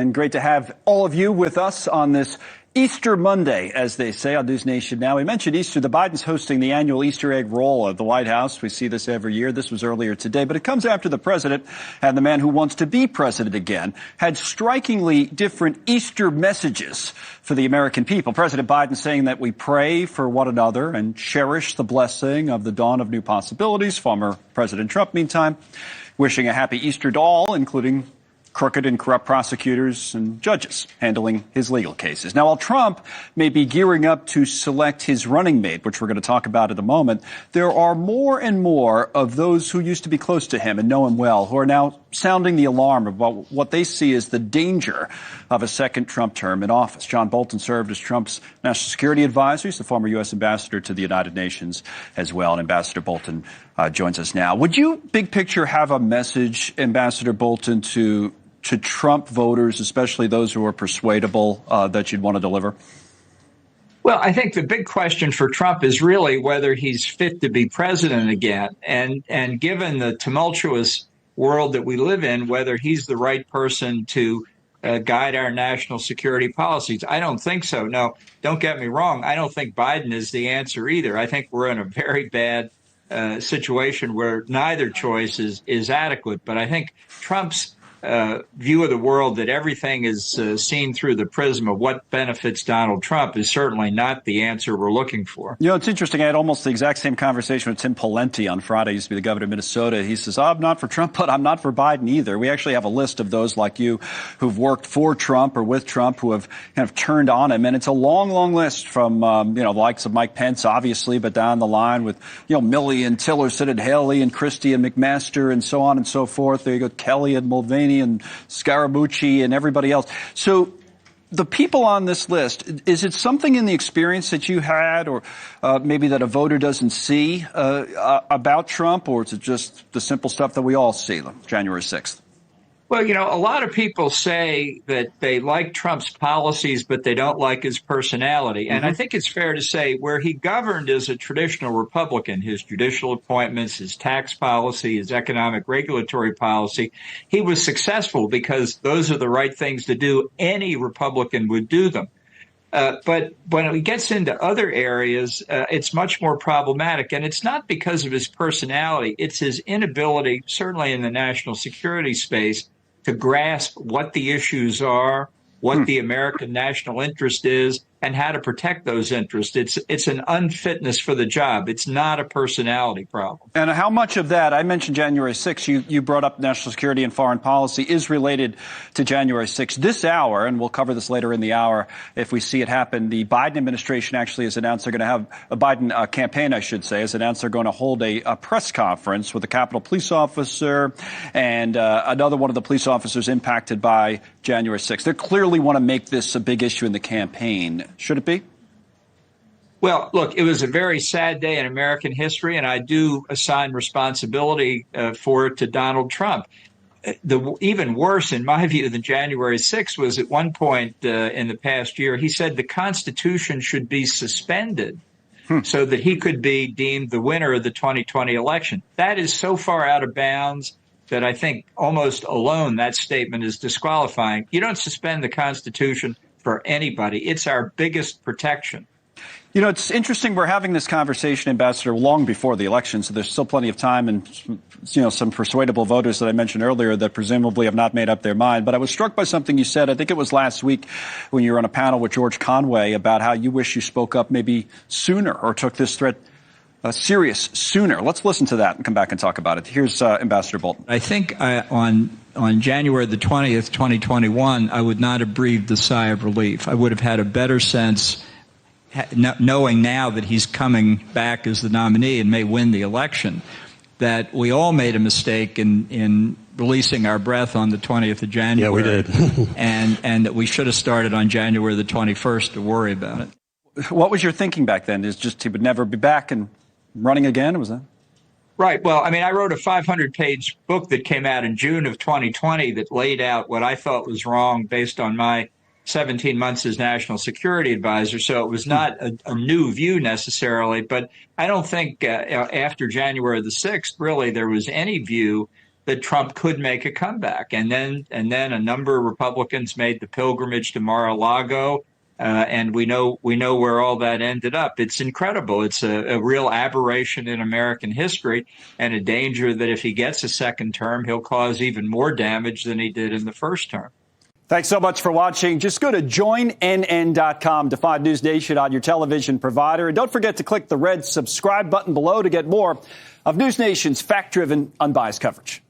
And great to have all of you with us on this Easter Monday, as they say on NewsNation now. We mentioned Easter. The Biden's hosting the annual Easter egg roll at the White House. We see this every year. This was earlier today, but it comes after the president and the man who wants to be president again had strikingly different Easter messages for the American people. President Biden saying that we pray for one another and cherish the blessing of the dawn of new possibilities. Former President Trump, meantime, wishing a happy Easter to all, including crooked and corrupt prosecutors and judges handling his legal cases. Now, while Trump may be gearing up to select his running mate, which we're going to talk about in a moment, there are more and more of those who used to be close to him and know him well who are now sounding the alarm about what they see as the danger of a second Trump term in office. John Bolton served as Trump's national security advisor. He's the former U.S. ambassador to the United Nations as well. And Ambassador Bolton joins us now. Would you, big picture, have a message, Ambassador Bolton, to Trump voters, especially those who are persuadable, that you'd want to deliver? Well, I think the big question for Trump is really whether he's fit to be president again. And given the tumultuous world that we live in, whether he's the right person to guide our national security policies. I don't think so. No, don't get me wrong. I don't think Biden is the answer either. I think we're in a very bad situation where neither choice is adequate. But I think Trump's view of the world that everything is seen through the prism of what benefits Donald Trump is certainly not the answer we're looking for. You know, it's interesting. I had almost the exact same conversation with Tim Pawlenty on Friday. He used to be the governor of Minnesota. He says, I'm not for Trump, but I'm not for Biden either. We actually have a list of those like you who've worked for Trump or with Trump who have kind of turned on him. And it's a long, long list from, the likes of Mike Pence, obviously, but down the line with, Milley and Tillerson and Haley and Christie and McMaster and so on and so forth. There you go, Kelly and Mulvaney and Scaramucci and everybody else. So the people on this list, is it something in the experience that you had or maybe that a voter doesn't see about Trump, or is it just the simple stuff that we all see, January 6th? Well, a lot of people say that they like Trump's policies, but they don't like his personality. And I think it's fair to say where he governed as a traditional Republican, his judicial appointments, his tax policy, his economic regulatory policy, he was successful because those are the right things to do. Any Republican would do them. But when he gets into other areas, it's much more problematic. And it's not because of his personality. It's his inability, certainly in the national security space, to grasp what the issues are, what the American national interest is, and how to protect those interests. It's an unfitness for the job. It's not a personality problem. And how much of that, I mentioned January 6th, you brought up national security and foreign policy, is related to January 6th. This hour, and we'll cover this later in the hour if we see it happen, the Biden administration actually has announced they're going to have, a Biden campaign, I should say, has announced they're going to hold a press conference with a Capitol police officer and another one of the police officers impacted by January 6th. They clearly want to make this a big issue in the campaign. Should it be? Well, look, it was a very sad day in American history, and I do assign responsibility for it to Donald Trump. Even worse, in my view, than January 6th was at one point in the past year, he said the Constitution should be suspended so that he could be deemed the winner of the 2020 election. That is so far out of bounds that I think almost alone that statement is disqualifying. You don't suspend the Constitution for anybody. It's our biggest protection. It's interesting. We're having this conversation, Ambassador, long before the election, so there's still plenty of time and, some persuadable voters that I mentioned earlier that presumably have not made up their mind. But I was struck by something you said, I think it was last week when you were on a panel with George Conway, about how you wish you spoke up maybe sooner or took this threat serious sooner. Let's listen to that and come back and talk about it. Here's Ambassador Bolton. I think on January the 20th, 2021, I would not have breathed a sigh of relief. I would have had a better sense, knowing now that he's coming back as the nominee and may win the election, that we all made a mistake in releasing our breath on the 20th of January. Yeah, we did. and that we should have started on January the 21st to worry about it. What was your thinking back then? Is just he would never be back and running again? Was that? Right. Well, I wrote a 500-page book that came out in June of 2020 that laid out what I thought was wrong based on my 17 months as national security advisor. So it was not a new view necessarily. But I don't think after January the 6th, really, there was any view that Trump could make a comeback. And then a number of Republicans made the pilgrimage to Mar-a-Lago. And we know where all that ended up. It's incredible. It's a real aberration in American history, and a danger that if he gets a second term, he'll cause even more damage than he did in the first term. Thanks so much for watching. Just go to joinnn.com to find News Nation on your television provider. And don't forget to click the red subscribe button below to get more of News Nation's fact-driven, unbiased coverage.